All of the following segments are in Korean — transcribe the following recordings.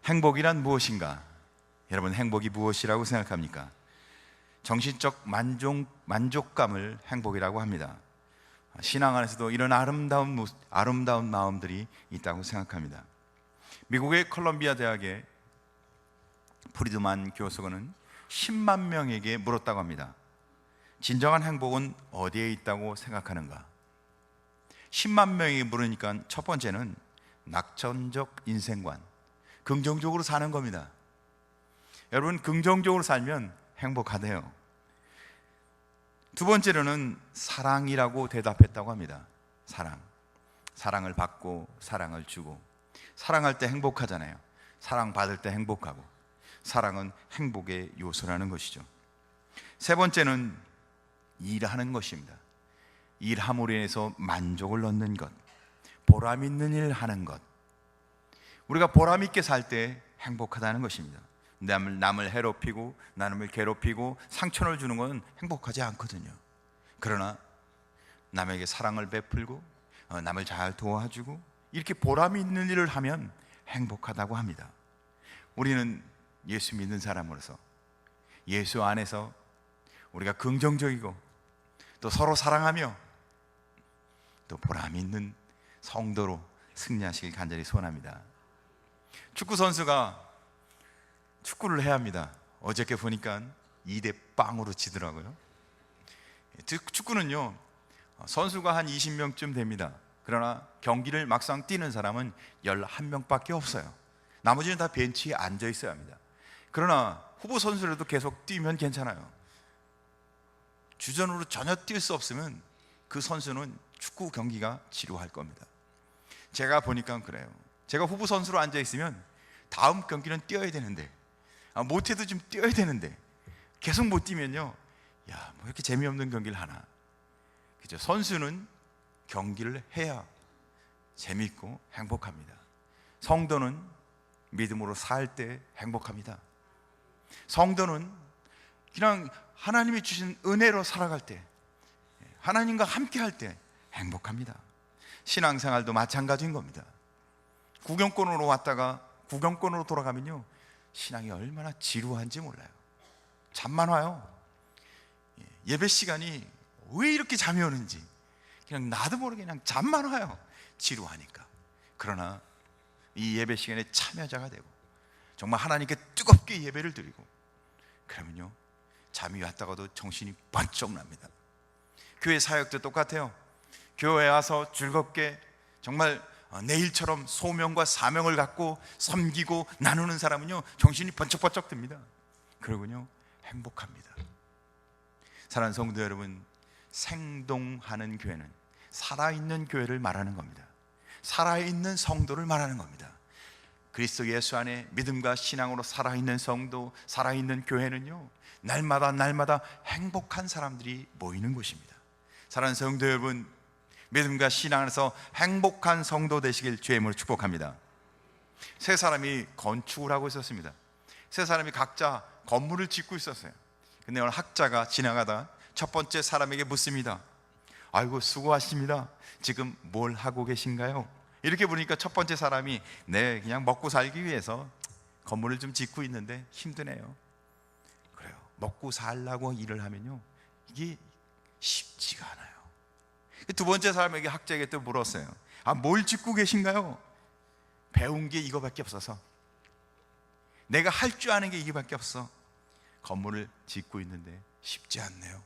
행복이란 무엇인가? 여러분, 행복이 무엇이라고 생각합니까? 정신적 만족감을 행복이라고 합니다. 신앙 안에서도 이런 아름다운 마음들이 있다고 생각합니다. 미국의 컬럼비아 대학의 프리드만 교수는 10만 명에게 물었다고 합니다. 진정한 행복은 어디에 있다고 생각하는가? 10만 명이 물으니까 첫 번째는 낙천적 인생관, 긍정적으로 사는 겁니다. 여러분, 긍정적으로 살면 행복하대요. 두 번째로는 사랑이라고 대답했다고 합니다. 사랑을 받고 사랑을 주고, 사랑할 때 행복하잖아요. 사랑받을 때 행복하고, 사랑은 행복의 요소라는 것이죠. 세 번째는 일하는 것입니다. 일함으로 인해서 만족을 얻는 것, 보람 있는 일 하는 것. 우리가 보람 있게 살 때 행복하다는 것입니다. 남을 해롭히고 남을 괴롭히고 상처를 주는 건 행복하지 않거든요. 그러나 남에게 사랑을 베풀고 남을 잘 도와주고 이렇게 보람 있는 일을 하면 행복하다고 합니다. 우리는 예수 믿는 사람으로서 예수 안에서 우리가 긍정적이고 또 서로 사랑하며 또 보람 있는 성도로 승리하시길 간절히 소원합니다. 축구 선수가 축구를 해야 합니다. 어저께 보니까 2대0으로 지더라고요. 축구는요, 선수가 한 20명쯤 됩니다. 그러나 경기를 막상 뛰는 사람은 11명밖에 없어요. 나머지는 다 벤치에 앉아 있어야 합니다. 그러나 후보 선수라도 계속 뛰면 괜찮아요. 주전으로 전혀 뛸 수 없으면 그 선수는 축구 경기가 지루할 겁니다. 제가 보니까 그래요. 제가 후보 선수로 앉아 있으면 다음 경기는 뛰어야 되는데, 못해도 좀 뛰어야 되는데 계속 못 뛰면요, 야, 뭐 이렇게 재미없는 경기를 하나. 그죠? 선수는 경기를 해야 재밌고 행복합니다. 성도는 믿음으로 살 때 행복합니다. 성도는 그냥 하나님이 주신 은혜로 살아갈 때, 하나님과 함께 할 때 행복합니다. 신앙생활도 마찬가지인 겁니다. 구경꾼으로 왔다가 구경꾼으로 돌아가면요, 신앙이 얼마나 지루한지 몰라요. 잠만 와요. 예배 시간이 왜 이렇게 잠이 오는지 그냥 나도 모르게 그냥 잠만 와요. 지루하니까. 그러나 이 예배 시간에 참여자가 되고 정말 하나님께 뜨겁게 예배를 드리고 그러면요, 잠이 왔다가도 정신이 번쩍 납니다. 교회 사역도 똑같아요. 교회에 와서 즐겁게 정말 내일처럼 소명과 사명을 갖고 섬기고 나누는 사람은요, 정신이 번쩍번쩍 듭니다. 그러군요, 행복합니다. 사랑하는 성도 여러분, 생동하는 교회는 살아있는 교회를 말하는 겁니다. 살아있는 성도를 말하는 겁니다. 그리스도 예수 안에 믿음과 신앙으로 살아있는 성도, 살아있는 교회는요, 날마다 행복한 사람들이 모이는 곳입니다. 사랑하는 성도 여러분, 믿음과 신앙 안에서 행복한 성도 되시길 주의 이름으로 축복합니다. 세 사람이 건축을 하고 있었습니다. 세 사람이 각자 건물을 짓고 있었어요. 근데 오늘 학자가 지나가다 첫 번째 사람에게 묻습니다. 아이고, 수고하십니다. 지금 뭘 하고 계신가요? 이렇게 보니까 첫 번째 사람이 네, 그냥 먹고 살기 위해서 건물을 좀 짓고 있는데 힘드네요. 그래요. 먹고 살라고 일을 하면요, 이게 쉽지가 않아요. 두 번째 사람에게 학자에게 또 물었어요. 뭘 짓고 계신가요? 배운 게 이거밖에 없어서, 내가 할 줄 아는 게 이거밖에 없어. 건물을 짓고 있는데 쉽지 않네요.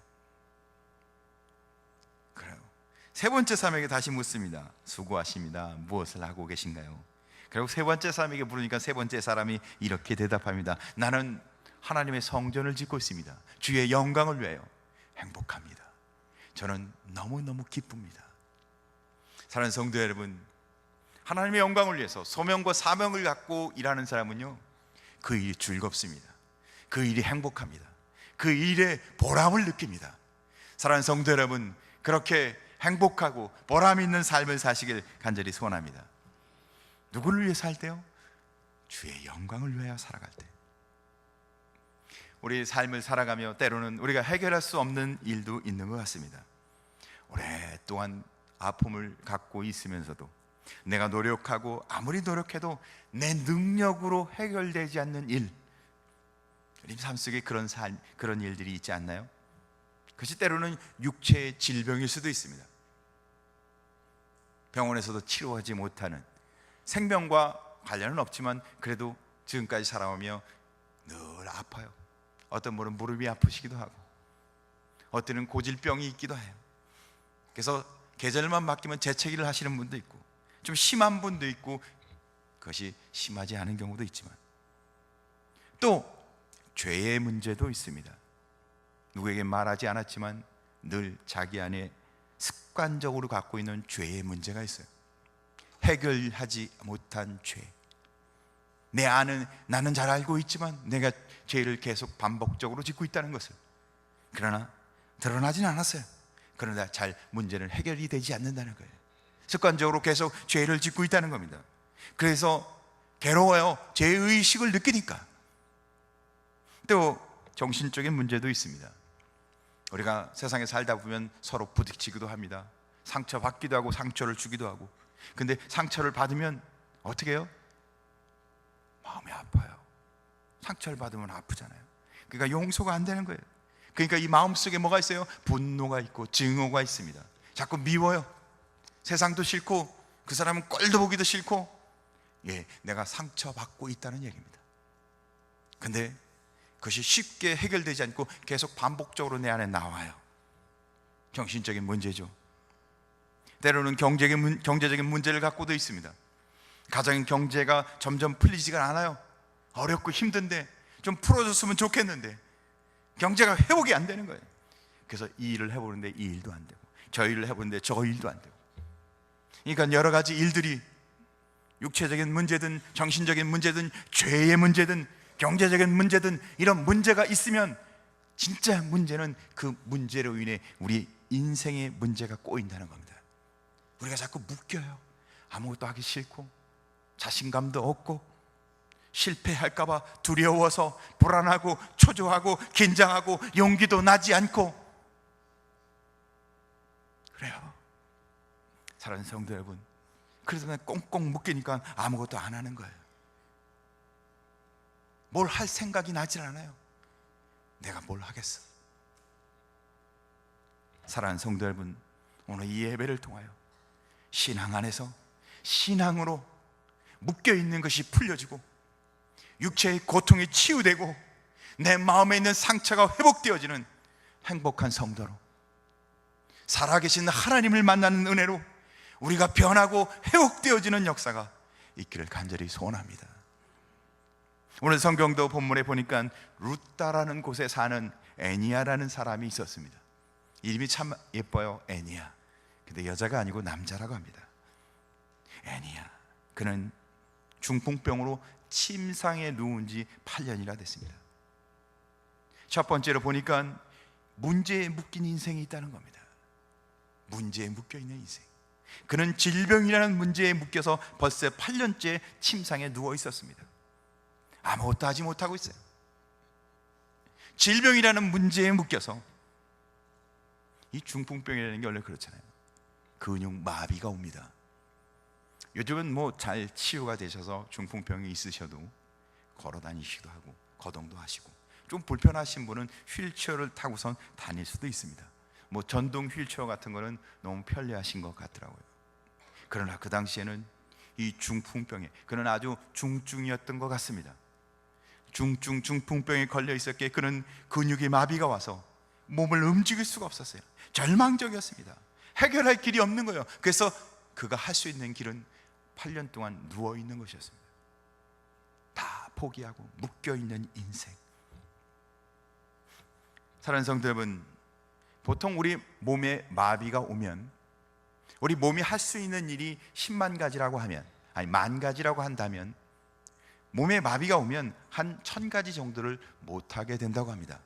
그래요. 세 번째 사람에게 다시 묻습니다. 수고하십니다. 무엇을 하고 계신가요? 그리고 세 번째 사람에게 물으니까 세 번째 사람이 이렇게 대답합니다. 나는 하나님의 성전을 짓고 있습니다. 주의 영광을 위하여 행복합니다. 저는 너무너무 기쁩니다. 사랑하는 성도 여러분, 하나님의 영광을 위해서 소명과 사명을 갖고 일하는 사람은요, 그 일이 즐겁습니다. 그 일이 행복합니다. 그 일에 보람을 느낍니다. 사랑하는 성도 여러분, 그렇게 행복하고 보람 있는 삶을 사시길 간절히 소원합니다. 누구를 위해 살 때요? 주의 영광을 위하여 살아갈 때. 우리 삶을 살아가며 때로는 우리가 해결할 수 없는 일도 있는 것 같습니다. 오랫동안 아픔을 갖고 있으면서도 내가 노력하고 아무리 노력해도 내 능력으로 해결되지 않는 일, 우리 삶 속에 그런 일들이 있지 않나요? 그것이 때로는 육체의 질병일 수도 있습니다. 병원에서도 치료하지 못하는, 생명과 관련은 없지만 그래도 지금까지 살아오며 늘 아파요. 어떤 분은 무릎이 아프시기도 하고, 어떤 분은 고질병이 있기도 해요. 그래서 계절만 바뀌면 재채기를 하시는 분도 있고, 좀 심한 분도 있고, 그것이 심하지 않은 경우도 있지만, 또 죄의 문제도 있습니다. 누구에게 말하지 않았지만 늘 자기 안에 습관적으로 갖고 있는 죄의 문제가 있어요. 해결하지 못한 죄. 나는 잘 알고 있지만 내가 죄를 계속 반복적으로 짓고 있다는 것을, 그러나 드러나진 않았어요. 그러나 잘 문제는 해결이 되지 않는다는 거예요. 습관적으로 계속 죄를 짓고 있다는 겁니다. 그래서 괴로워요. 죄의식을 느끼니까. 또 정신적인 문제도 있습니다. 우리가 세상에 살다 보면 서로 부딪히기도 합니다. 상처받기도 하고 상처를 주기도 하고. 근데 상처를 받으면 어떻게 해요? 마음이 아파요. 상처를 받으면 아프잖아요. 그러니까 용서가 안 되는 거예요. 그러니까 이 마음속에 뭐가 있어요? 분노가 있고 증오가 있습니다. 자꾸 미워요. 세상도 싫고 그 사람은 꼴도 보기도 싫고, 내가 상처받고 있다는 얘기입니다. 근데 그것이 쉽게 해결되지 않고 계속 반복적으로 내 안에 나와요. 정신적인 문제죠. 때로는 경제적인 문제를 갖고도 있습니다. 가정의 경제가 점점 풀리지가 않아요. 어렵고 힘든데 좀 풀어줬으면 좋겠는데 경제가 회복이 안 되는 거예요. 그래서 이 일을 해보는데 이 일도 안 되고, 저 일을 해보는데 저 일도 안 되고. 그러니까 여러 가지 일들이, 육체적인 문제든 정신적인 문제든 죄의 문제든 경제적인 문제든, 이런 문제가 있으면 진짜 문제는 그 문제로 인해 우리 인생의 문제가 꼬인다는 겁니다. 우리가 자꾸 묶여요. 아무것도 하기 싫고 자신감도 없고 실패할까 봐 두려워서 불안하고 초조하고 긴장하고 용기도 나지 않고 그래요. 사랑하는 성도 여러분, 그래서 꽁꽁 묶이니까 아무것도 안 하는 거예요. 뭘 할 생각이 나질 않아요. 내가 뭘 하겠어? 사랑하는 성도 여러분, 오늘 이 예배를 통하여 신앙 안에서 신앙으로 묶여있는 것이 풀려지고 육체의 고통이 치유되고 내 마음에 있는 상처가 회복되어지는 행복한 성도로, 살아계신 하나님을 만나는 은혜로 우리가 변하고 회복되어지는 역사가 있기를 간절히 소원합니다. 오늘 성경도 본문에 보니까 루다라는 곳에 사는 애니야라는 사람이 있었습니다. 이름이 참 예뻐요. 애니야. 근데 여자가 아니고 남자라고 합니다. 애니야. 그는 중풍병으로 침상에 누운 지 8년이나 됐습니다. 첫 번째로 보니까 문제에 묶인 인생이 있다는 겁니다. 문제에 묶여있는 인생. 그는 질병이라는 문제에 묶여서 벌써 8년째 침상에 누워 있었습니다. 아무것도 하지 못하고 있어요. 질병이라는 문제에 묶여서, 이 중풍병이라는 게 원래 그렇잖아요. 근육 마비가 옵니다. 요즘은 뭐 잘 치유가 되셔서 중풍병이 있으셔도 걸어 다니시기도 하고 거동도 하시고, 좀 불편하신 분은 휠체어를 타고선 다닐 수도 있습니다. 뭐 전동 휠체어 같은 거는 너무 편리하신 것 같더라고요. 그러나 그 당시에는 이 중풍병에, 그는 아주 중증이었던 것 같습니다. 중풍병에 걸려 있었기에 그는 근육의 마비가 와서 몸을 움직일 수가 없었어요. 절망적이었습니다. 해결할 길이 없는 거예요. 그래서 그가 할 수 있는 길은 8년 동안 누워있는 것이었습니다. 다 포기하고 묶여있는 인생. 사랑하는 성도 여러분, 보통 우리 몸에 마비가 오면, 우리 몸이 할 수 있는 일이 10만 가지라고 하면, 아니 10,000가지라고 한다면, 몸에 마비가 오면 한 1,000가지 정도를 못하게 된다고 합니다.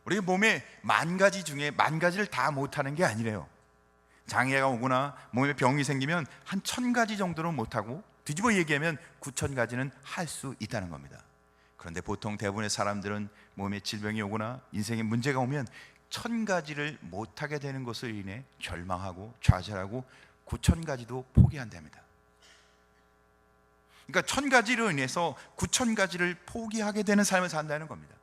우리 몸에 10,000가지 중에 10,000가지를 다 못하는 게 아니래요. 장애가 오거나 몸에 병이 생기면 한 1,000가지 정도는 못하고, 뒤집어 얘기하면 9,000가지는 할 수 있다는 겁니다. 그런데 보통 대부분의 사람들은 몸에 질병이 오거나 인생에 문제가 오면 1,000가지를 못하게 되는 것을 인해 절망하고 좌절하고 9,000가지도 포기한답니다. 그러니까 1,000가지로 인해서 9,000가지를 포기하게 되는 삶을 산다는 겁니다.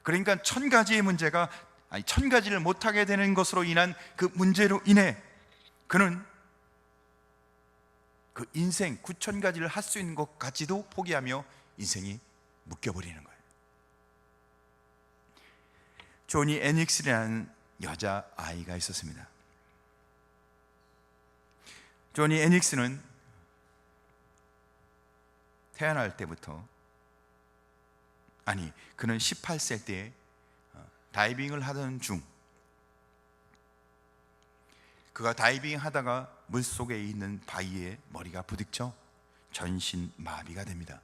그러니까 1,000가지의 문제가 1,000가지를 못하게 되는 것으로 인한 그 문제로 인해 그는 그 인생 9,000가지를 할 수 있는 것까지도 포기하며 인생이 묶여버리는 거예요. 조니 애닉스라는 여자아이가 있었습니다. 조니 애닉스는 태어날 때부터, 그는 18세 때 다이빙을 하던 중, 그가 다이빙 하다가 물속에 있는 바위에 머리가 부딪혀 전신 마비가 됩니다.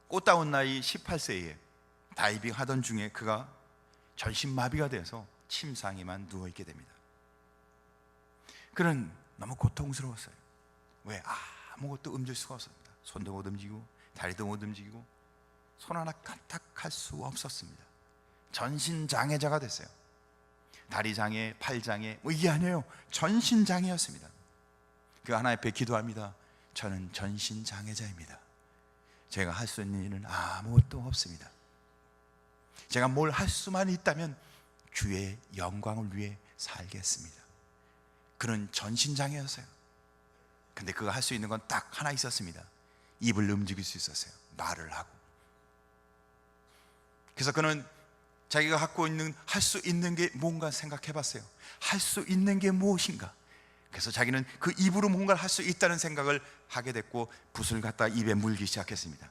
꽃다운 나이 18세에 다이빙 하던 중에 그가 전신 마비가 돼서 침상에만 누워있게 됩니다. 그는 너무 고통스러웠어요. 왜? 아무것도 움직일 수가 없었습니다. 손도 못 움직이고 다리도 못 움직이고 손 하나 까딱할 수 없었습니다. 전신장애자가 됐어요. 다리장애, 팔장애, 이게 아니에요. 전신장애였습니다. 그 하나님 앞에 기도합니다. 저는 전신장애자입니다. 제가 할 수 있는 일은 아무것도 없습니다. 제가 뭘 할 수만 있다면 주의 영광을 위해 살겠습니다. 그는 전신장애였어요. 근데 그가 할 수 있는 건 딱 하나 있었습니다. 입을 움직일 수 있었어요. 말을 하고. 그래서 그는 자기가 갖고 있는, 할 수 있는 게 뭔가 생각해 봤어요. 할 수 있는 게 무엇인가? 그래서 자기는 그 입으로 뭔가를 할 수 있다는 생각을 하게 됐고 붓을 갖다 입에 물기 시작했습니다.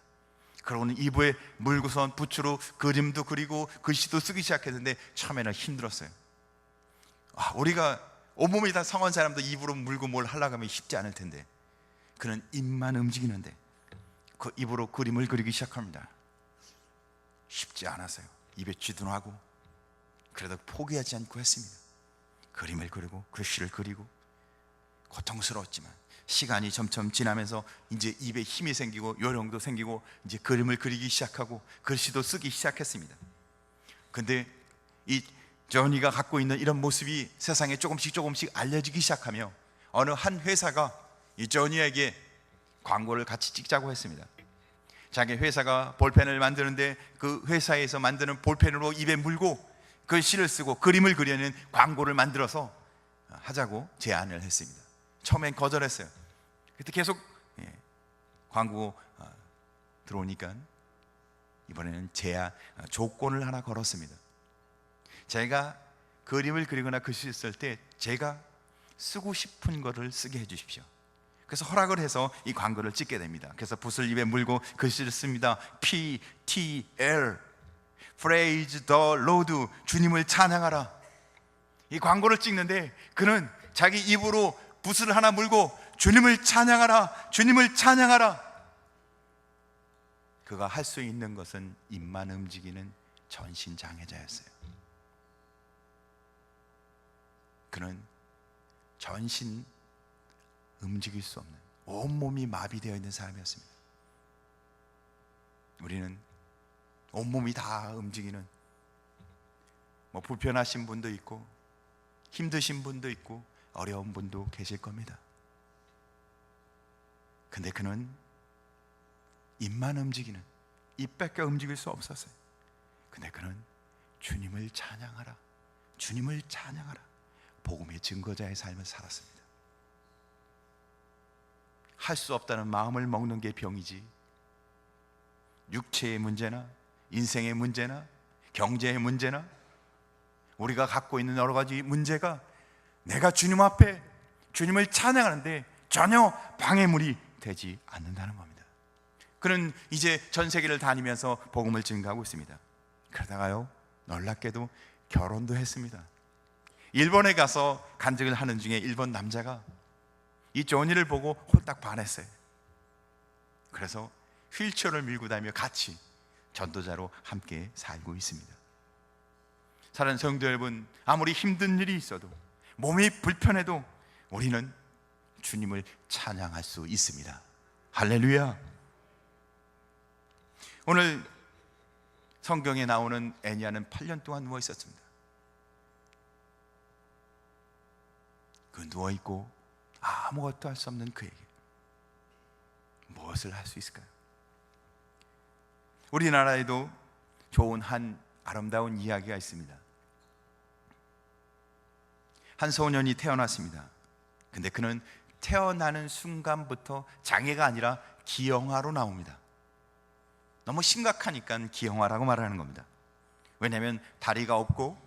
그러고는 입에 물고선 붓으로 그림도 그리고 글씨도 쓰기 시작했는데 처음에는 힘들었어요. 우리가 온몸이 다 성한 사람도 입으로 물고 뭘 하려고 하면 쉽지 않을 텐데 그는 입만 움직이는데 그 입으로 그림을 그리기 시작합니다. 쉽지 않았어요. 입에 쥐도 나고. 그래도 포기하지 않고 했습니다. 그림을 그리고 글씨를 그리고 고통스러웠지만 시간이 점점 지나면서 이제 입에 힘이 생기고 요령도 생기고 이제 그림을 그리기 시작하고 글씨도 쓰기 시작했습니다. 근데 이 조니가 갖고 있는 이런 모습이 세상에 조금씩 알려지기 시작하며 어느 한 회사가 이 조니에게 광고를 같이 찍자고 했습니다. 자기 회사가 볼펜을 만드는데 그 회사에서 만드는 볼펜으로 입에 물고 글씨를 쓰고 그림을 그리는 광고를 만들어서 하자고 제안을 했습니다. 처음엔 거절했어요. 그때 계속 광고 들어오니까 이번에는 조건을 하나 걸었습니다. 제가 그림을 그리거나 글씨를 쓸 때 제가 쓰고 싶은 거를 쓰게 해주십시오. 그래서 허락을 해서 이 광고를 찍게 됩니다. 그래서 붓을 입에 물고 글씨를 씁니다. PTL Praise the Lord, 주님을 찬양하라. 이 광고를 찍는데 그는 자기 입으로 붓을 하나 물고 주님을 찬양하라, 주님을 찬양하라. 그가 할 수 있는 것은 입만 움직이는 전신장애자였어요. 그는 전신 움직일 수 없는, 온몸이 마비되어 있는 사람이었습니다. 우리는 온몸이 다 움직이는, 불편하신 분도 있고 힘드신 분도 있고 어려운 분도 계실 겁니다. 근데 그는 입만 움직이는, 입밖에 움직일 수 없었어요. 근데 그는 주님을 찬양하라, 주님을 찬양하라, 복음의 증거자의 삶을 살았습니다. 할 수 없다는 마음을 먹는 게 병이지, 육체의 문제나 인생의 문제나 경제의 문제나 우리가 갖고 있는 여러 가지 문제가 내가 주님 앞에 주님을 찬양하는데 전혀 방해물이 되지 않는다는 겁니다. 그는 이제 전 세계를 다니면서 복음을 증거하고 있습니다. 그러다가요, 놀랍게도 결혼도 했습니다. 일본에 가서 간증을 하는 중에 일본 남자가 이 조니를 보고 홀딱 반했어요. 그래서 휠체어를 밀고 다니며 같이 전도자로 함께 살고 있습니다. 사랑하는 성도 여러분, 아무리 힘든 일이 있어도 몸이 불편해도 우리는 주님을 찬양할 수 있습니다. 할렐루야. 오늘 성경에 나오는 애니아는 8년 동안 누워 있었습니다. 그 누워있고 아무것도 할 수 없는 그에게 무엇을 할 수 있을까요? 우리나라에도 좋은 한 아름다운 이야기가 있습니다. 한 소년이 태어났습니다. 근데 그는 태어나는 순간부터 장애가 아니라 기형아로 나옵니다. 너무 심각하니까 기형아라고 말하는 겁니다. 왜냐하면 다리가 없고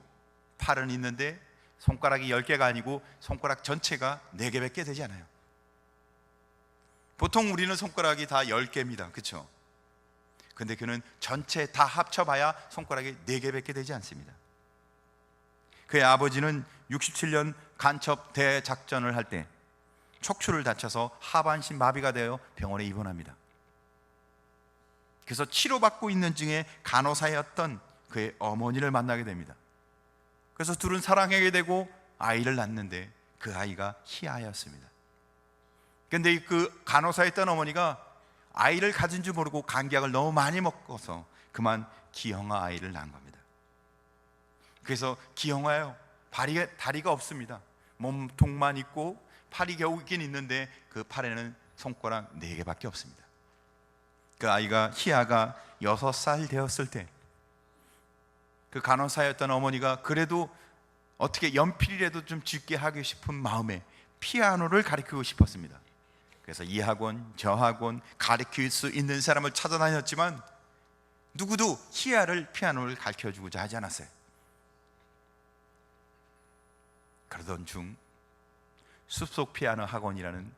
팔은 있는데 손가락이 10개가 아니고 손가락 전체가 4개밖에 되지 않아요. 보통 우리는 손가락이 다 10개입니다. 그렇죠? 근데 그는 전체 다 합쳐봐야 손가락이 4개밖에 되지 않습니다. 그의 아버지는 67년 간첩 대작전을 할 때 척추를 다쳐서 하반신 마비가 되어 병원에 입원합니다. 그래서 치료받고 있는 중에 간호사였던 그의 어머니를 만나게 됩니다. 그래서 둘은 사랑하게 되고 아이를 낳는데 그 아이가 희아였습니다. 그런데 그 간호사였던 어머니가 아이를 가진 줄 모르고 감기약을 너무 많이 먹어서 그만 기형아 아이를 낳은 겁니다. 그래서 기형아요, 다리가 없습니다. 몸통만 있고 팔이 겨우 있긴 있는데 그 팔에는 손가락 4개밖에 없습니다. 그 아이가 희아가 6살 되었을 때 그 간호사였던 어머니가 그래도 어떻게 연필이라도 좀 쥐게 하고 싶은 마음에 피아노를 가르치고 싶었습니다. 그래서 이 학원 저 학원 가르칠 수 있는 사람을 찾아다녔지만 누구도 희아를 피아노를 가르쳐주고자 하지 않았어요. 그러던 중 숲속 피아노 학원이라는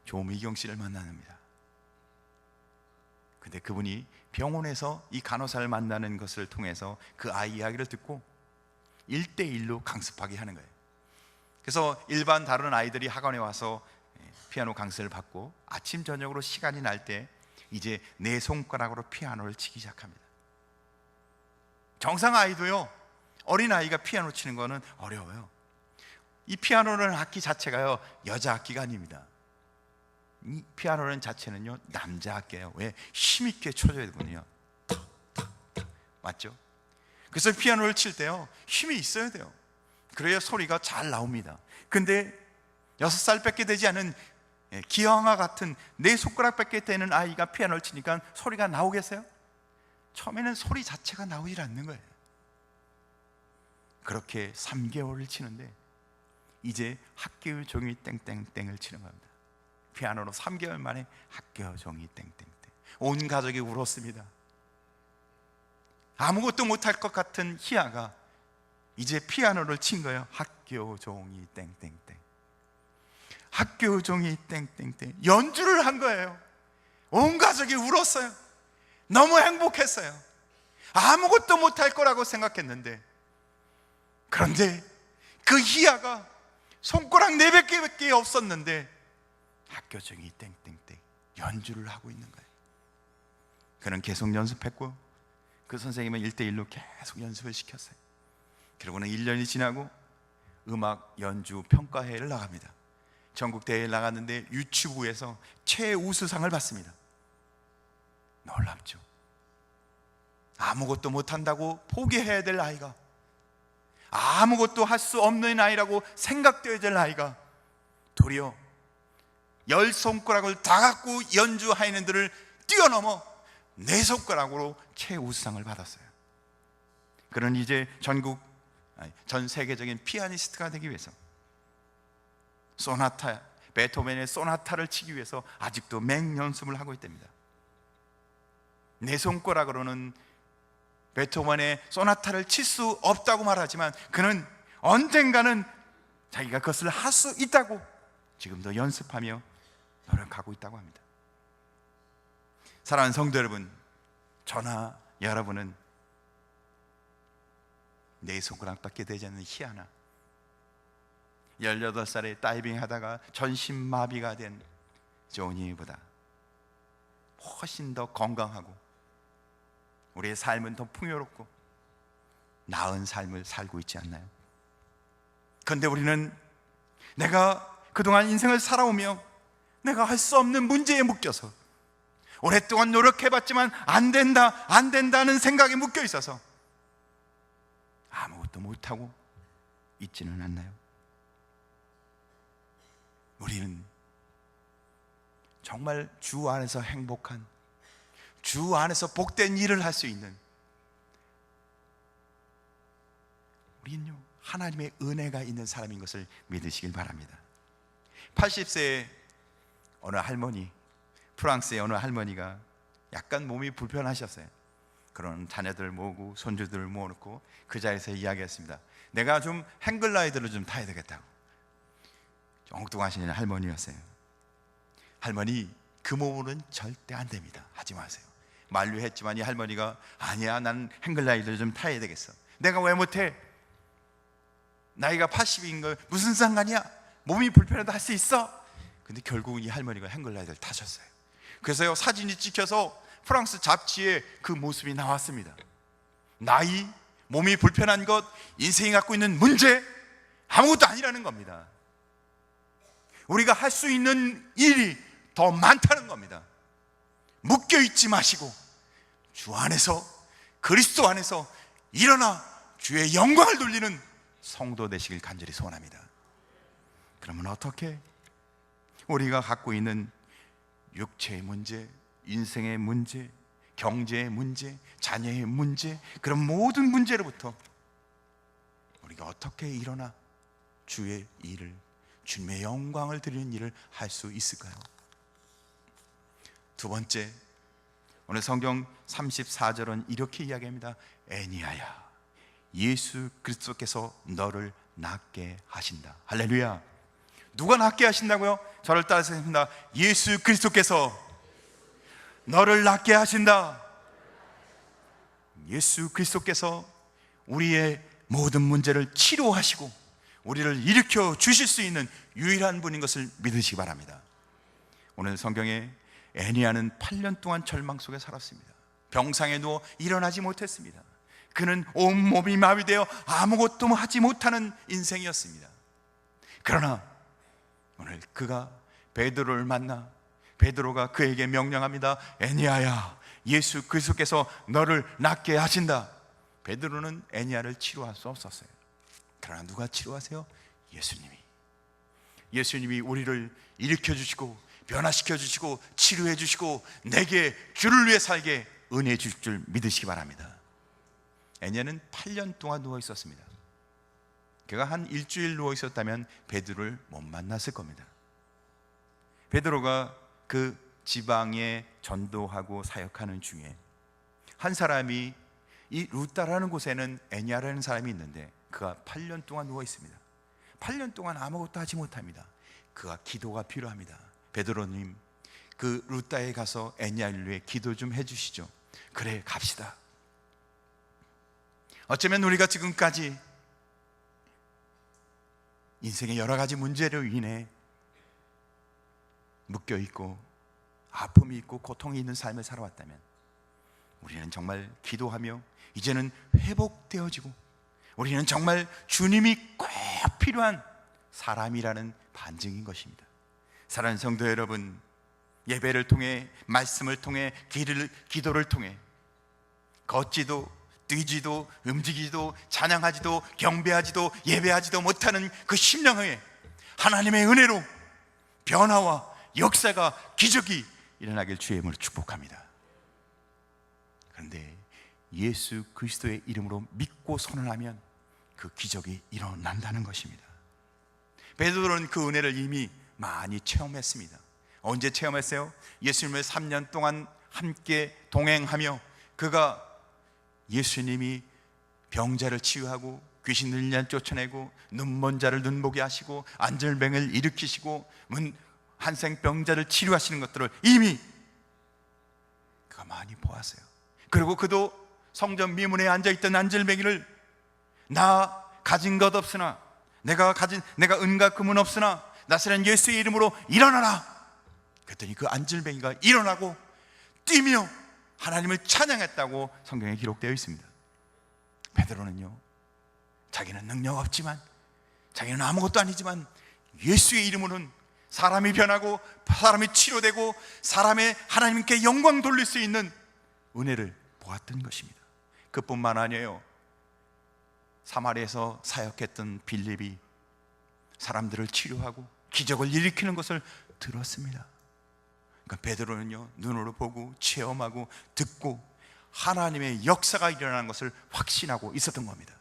조미경 씨를 만납니다. 근데 그분이 병원에서 이 간호사를 만나는 것을 통해서 그 아이 이야기를 듣고 1대1로 강습하게 하는 거예요. 그래서 일반 다른 아이들이 학원에 와서 피아노 강습을 받고 아침 저녁으로 시간이 날 때 이제 4손가락으로 피아노를 치기 시작합니다. 정상 아이도요, 어린 아이가 피아노 치는 거는 어려워요. 이 피아노라는 악기 자체가요, 여자 악기가 아닙니다. 이 피아노라는 자체는요, 남자 악기예요. 왜? 힘있게 쳐줘야 되거든요. 맞죠? 그래서 피아노를 칠 때요, 힘이 있어야 돼요. 그래야 소리가 잘 나옵니다. 근데 6살밖에 되지 않은 기형아 같은 4손가락밖에 되는 아이가 피아노를 치니까 소리가 나오겠어요? 처음에는 소리 자체가 나오질 않는 거예요. 그렇게 3개월을 치는데 이제 학교 종이 땡땡땡을 치는 겁니다. 피아노로 3개월 만에 학교 종이 땡땡땡. 온 가족이 울었습니다. 아무것도 못할 것 같은 희아가 이제 피아노를 친 거예요. 학교 종이 땡땡땡. 학교 종이 땡땡땡 연주를 한 거예요. 온 가족이 울었어요. 너무 행복했어요. 아무것도 못할 거라고 생각했는데, 그런데 그 희아가 손가락 4개밖에 없었는데 학교 종이 땡땡땡 연주를 하고 있는 거예요. 그는 계속 연습했고 그 선생님은 1대1로 계속 연습을 시켰어요. 그러고는 1년이 지나고 음악 연주 평가회를 나갑니다. 전국 대회에 나갔는데 유치부에서 최우수상을 받습니다. 놀랍죠? 아무것도 못한다고 포기해야 될 아이가, 아무것도 할 수 없는 아이라고 생각되어야 될 아이가 도리어 10손가락을 다 갖고 연주하는 들을 뛰어넘어 4손가락으로 최우수상을 받았어요. 그는 이제 전 세계적인 피아니스트가 되기 위해서 소나타, 베토벤의 소나타를 치기 위해서 아직도 맹연습을 하고 있답니다. 4손가락으로는 베토벤의 소나타를 칠 수 없다고 말하지만 그는 언젠가는 자기가 그것을 할 수 있다고 지금도 연습하며 노력하고 있다고 합니다. 사랑하는 성도 여러분, 저나 여러분은 4손가락밖에 되지 않는 희아나 18살에 다이빙 하다가 전신마비가 된 조니보다 훨씬 더 건강하고 우리의 삶은 더 풍요롭고 나은 삶을 살고 있지 않나요? 그런데 우리는 내가 그동안 인생을 살아오며 내가 할 수 없는 문제에 묶여서 오랫동안 노력해봤지만 안 된다는 생각에 묶여 있어서 아무것도 못하고 있지는 않나요? 우리는 정말 주 안에서 행복한, 주 안에서 복된 일을 할 수 있는, 우리는요 하나님의 은혜가 있는 사람인 것을 믿으시길 바랍니다. 80세의 어느 할머니, 프랑스의 어느 할머니가 약간 몸이 불편하셨어요. 그런 자녀들 모으고 손주들을 모아놓고 그 자리에서 이야기했습니다. 내가 좀 행글라이더를 좀 타야 되겠다고. 엉뚱하신 할머니였어요. 할머니, 그 몸으로는 절대 안 됩니다. 하지 마세요. 만류했지만 이 할머니가 아니야, 난 행글라이더를 좀 타야 되겠어. 내가 왜 못해? 나이가 80인 걸 무슨 상관이야? 몸이 불편해도 할 수 있어. 근데 결국은 이 할머니가 행글라이더를 타셨어요. 그래서요 사진이 찍혀서 프랑스 잡지에 그 모습이 나왔습니다. 나이, 몸이 불편한 것, 인생이 갖고 있는 문제 아무것도 아니라는 겁니다. 우리가 할 수 있는 일이 더 많다는 겁니다. 묶여있지 마시고 주 안에서, 그리스도 안에서 일어나 주의 영광을 돌리는 성도 되시길 간절히 소원합니다. 그러면 어떻게? 우리가 갖고 있는 육체의 문제, 인생의 문제, 경제의 문제, 자녀의 문제, 그런 모든 문제로부터 우리가 어떻게 일어나 주의 일을, 주님의 영광을 드리는 일을 할 수 있을까요? 두 번째, 오늘 성경 34절은 이렇게 이야기합니다. 애니아야, 예수 그리스도께서 너를 낫게 하신다. 할렐루야. 누가 낫게 하신다고요? 저를 따라서 했습니다. 예수 그리스도께서 너를 낫게 하신다. 예수 그리스도께서 우리의 모든 문제를 치료하시고 우리를 일으켜 주실 수 있는 유일한 분인 것을 믿으시기 바랍니다. 오늘 성경에 애니아는 8년 동안 절망 속에 살았습니다. 병상에 누워 일어나지 못했습니다. 그는 온몸이 마비되어 아무것도 하지 못하는 인생이었습니다. 그러나 오늘 그가 베드로를 만나 베드로가 그에게 명령합니다. 애니아야, 예수 그리스도께서 너를 낫게 하신다. 베드로는 애니아를 치료할 수 없었어요. 그러나 누가 치료하세요? 예수님이 우리를 일으켜 주시고 변화시켜 주시고 치료해 주시고 내게 주를 위해 살게 은혜해 주실 줄 믿으시기 바랍니다. 애니아는 8년 동안 누워 있었습니다. 그가 한 일주일 누워 있었다면 베드로를 못 만났을 겁니다. 베드로가 그 지방에 전도하고 사역하는 중에 한 사람이, 이 루다라는 곳에는 애니아라는 사람이 있는데 그가 8년 동안 누워 있습니다. 8년 동안 아무것도 하지 못합니다. 그가 기도가 필요합니다. 베드로님, 그 루다에 가서 애니아를 위해 기도 좀 해주시죠. 그래, 갑시다. 어쩌면 우리가 지금까지 인생의 여러 가지 문제로 인해 묶여있고 아픔이 있고 고통이 있는 삶을 살아왔다면 우리는 정말 기도하며 이제는 회복되어지고 우리는 정말 주님이 꼭 필요한 사람이라는 반증인 것입니다. 사랑하는 성도 여러분, 예배를 통해, 말씀을 통해, 기도를 통해 걷지도 뛰지도 움직이지도 찬양하지도 경배하지도 예배하지도 못하는 그 심령에 하나님의 은혜로 변화와 역사가, 기적이 일어나길 주의 이름으로 축복합니다. 그런데 예수 그리스도의 이름으로 믿고 선언하면 그 기적이 일어난다는 것입니다. 베드로는 그 은혜를 이미 많이 체험했습니다. 언제 체험했어요? 예수님을 3년 동안 함께 동행하며 그가 예수님이 병자를 치유하고 귀신 들린 자 쫓아내고 눈먼 자를 눈보게 하시고 안절뱅을 일으키시고 한생병자를 치료하시는 것들을 이미 그가 많이 보았어요. 그리고 그도 성전 미문에 앉아있던 안절뱅이를 나 가진 것 없으나 내가 은과 금은 없으나 나사렛 예수의 이름으로 일어나라. 그랬더니 그 안절뱅이가 일어나고 뛰며 하나님을 찬양했다고 성경에 기록되어 있습니다. 베드로는요, 자기는 능력 없지만, 자기는 아무것도 아니지만 예수의 이름으로는 사람이 변하고 사람이 치료되고 사람의 하나님께 영광 돌릴 수 있는 은혜를 보았던 것입니다. 그뿐만 아니에요. 사마리아에서 사역했던 빌립이 사람들을 치료하고 기적을 일으키는 것을 들었습니다. 그러니까 베드로는요, 눈으로 보고 체험하고 듣고 하나님의 역사가 일어나는 것을 확신하고 있었던 겁니다.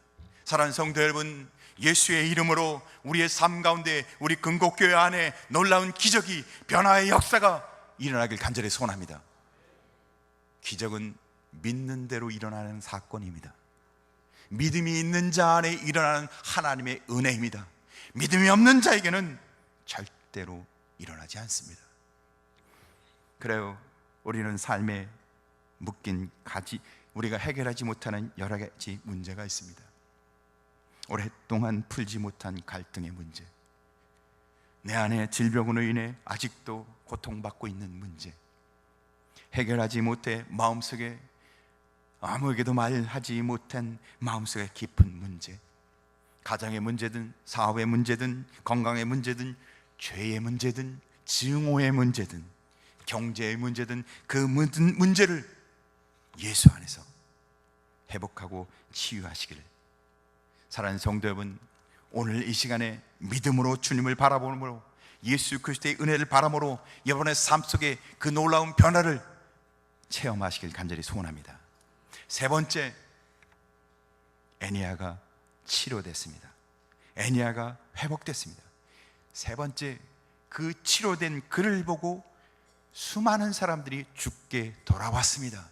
사랑하는 성도 여러분, 예수의 이름으로 우리의 삶 가운데, 우리 근곡교회 안에 놀라운 기적이, 변화의 역사가 일어나길 간절히 소원합니다. 기적은 믿는 대로 일어나는 사건입니다. 믿음이 있는 자 안에 일어나는 하나님의 은혜입니다. 믿음이 없는 자에게는 절대로 일어나지 않습니다. 그래요, 우리는 삶에 묶인 우리가 해결하지 못하는 여러 가지 문제가 있습니다. 오랫동안 풀지 못한 갈등의 문제, 내 안에 질병으로 인해 아직도 고통받고 있는 문제, 해결하지 못해 마음속에 아무에게도 말하지 못한 마음속에 깊은 문제, 가정의 문제든 사업의 문제든 건강의 문제든 죄의 문제든 증오의 문제든 경제의 문제든 그 모든 문제를 예수 안에서 회복하고 치유하시기를, 사랑하는 성도 여러분, 오늘 이 시간에 믿음으로 주님을 바라보므로, 예수 그리스도의 은혜를 바라보므로 여러분의 삶 속에 그 놀라운 변화를 체험하시길 간절히 소원합니다. 세 번째, 애니야가 치료됐습니다. 애니야가 회복됐습니다. 세 번째, 그 치료된 그를 보고 수많은 사람들이 죽게 돌아왔습니다.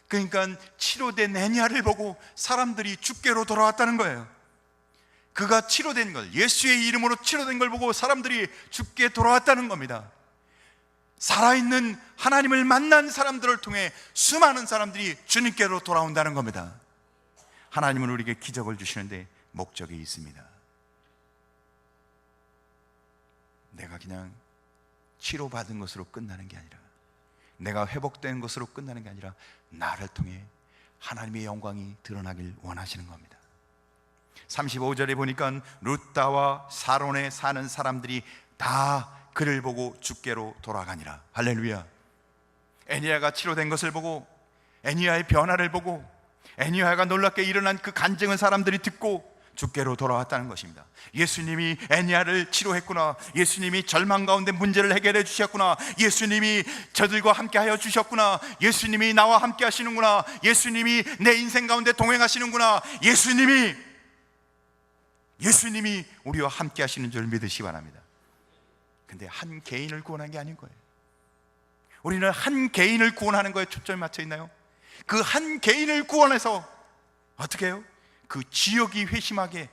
그러니까 치료된 애니야를 보고 사람들이 죽게로 돌아왔다는 거예요. 그가 치료된 걸, 예수의 이름으로 치료된 걸 보고 사람들이 죽게 돌아왔다는 겁니다. 살아있는 하나님을 만난 사람들을 통해 수많은 사람들이 주님께로 돌아온다는 겁니다. 하나님은 우리에게 기적을 주시는데 목적이 있습니다. 내가 그냥 치료받은 것으로 끝나는 게 아니라, 내가 회복된 것으로 끝나는 게 아니라 나를 통해 하나님의 영광이 드러나길 원하시는 겁니다. 35절에 보니까 룻다와 사론에 사는 사람들이 다 그를 보고 죽게로 돌아가니라. 할렐루야. 애니야가 치료된 것을 보고, 애니야의 변화를 보고, 애니야가 놀랍게 일어난 그 간증을 사람들이 듣고 죽게로 돌아왔다는 것입니다. 예수님이 애니야를 치료했구나, 예수님이 절망 가운데 문제를 해결해 주셨구나, 예수님이 저들과 함께 하여 주셨구나, 예수님이 나와 함께 하시는구나, 예수님이 내 인생 가운데 동행하시는구나, 예수님이 우리와 함께 하시는 줄 믿으시기 바랍니다. 근데 한 개인을 구원한 게 아닌 거예요. 우리는 한 개인을 구원하는 거에 초점이 맞춰 있나요? 그 한 개인을 구원해서 어떻게 해요? 그 지역이 회심하게,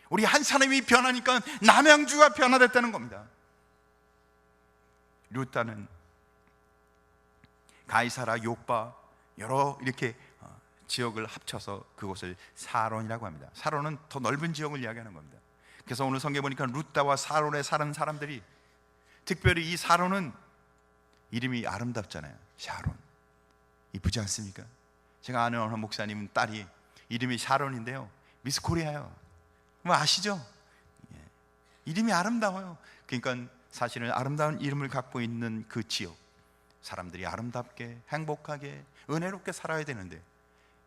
우리 한 사람이 변하니까 남양주가 변화됐다는 겁니다. 룻다는 가이사라, 요빠 여러 이렇게 지역을 합쳐서 그곳을 사론이라고 합니다. 사론은 더 넓은 지역을 이야기하는 겁니다. 그래서 오늘 성경에 보니까 룻다와 사론에 사는 사람들이, 특별히 이 사론은 이름이 아름답잖아요. 샤론, 이쁘지 않습니까? 제가 아는 어느 목사님 딸이 이름이 샤론인데요, 미스 코리아예요. 뭐 아시죠? 이름이 아름다워요. 그러니까 사실은 아름다운 이름을 갖고 있는 그 지역, 사람들이 아름답게 행복하게 은혜롭게 살아야 되는데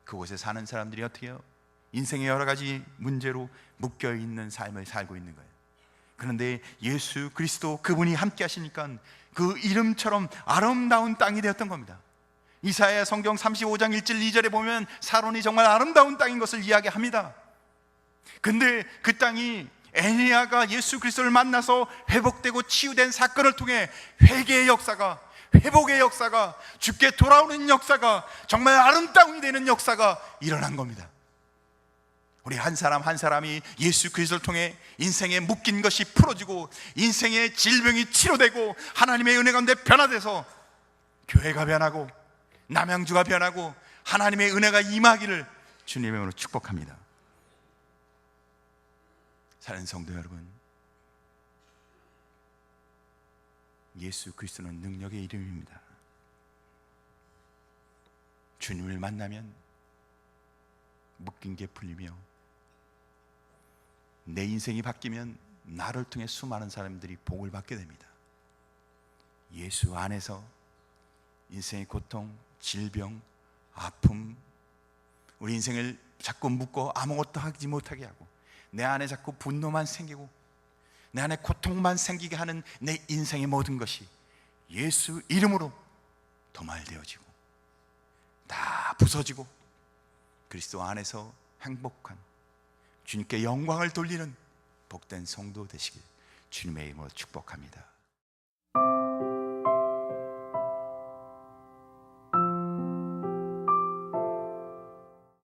그곳에 사는 사람들이 어떻게 해요? 인생의 여러 가지 문제로 묶여있는 삶을 살고 있는 거예요. 그런데 예수 그리스도 그분이 함께 하시니까 그 이름처럼 아름다운 땅이 되었던 겁니다. 이사야 성경 35장 1절 2절에 보면 사론이 정말 아름다운 땅인 것을 이야기합니다. 근데 그 땅이 애니야가 예수 그리스도를 만나서 회복되고 치유된 사건을 통해 회개의 역사가, 회복의 역사가, 죽게 돌아오는 역사가, 정말 아름다움이 되는 역사가 일어난 겁니다. 우리 한 사람 한 사람이 예수 그리스도를 통해 인생에 묶인 것이 풀어지고 인생의 질병이 치료되고 하나님의 은혜 가운데 변화돼서 교회가 변하고 남양주가 변하고 하나님의 은혜가 임하기를 주님의 이름으로 축복합니다. 사랑하는 성도 여러분, 예수 그리스도는 능력의 이름입니다. 주님을 만나면 묶인 게 풀리며 내 인생이 바뀌면 나를 통해 수많은 사람들이 복을 받게 됩니다. 예수 안에서 인생의 고통, 질병, 아픔, 우리 인생을 자꾸 묶고 아무것도 하지 못하게 하고 내 안에 자꾸 분노만 생기고 내 안에 고통만 생기게 하는 내 인생의 모든 것이 예수 이름으로 도말되어지고 다 부서지고 그리스도 안에서 행복한, 주님께 영광을 돌리는 복된 성도 되시길 주님의 이름으로 축복합니다.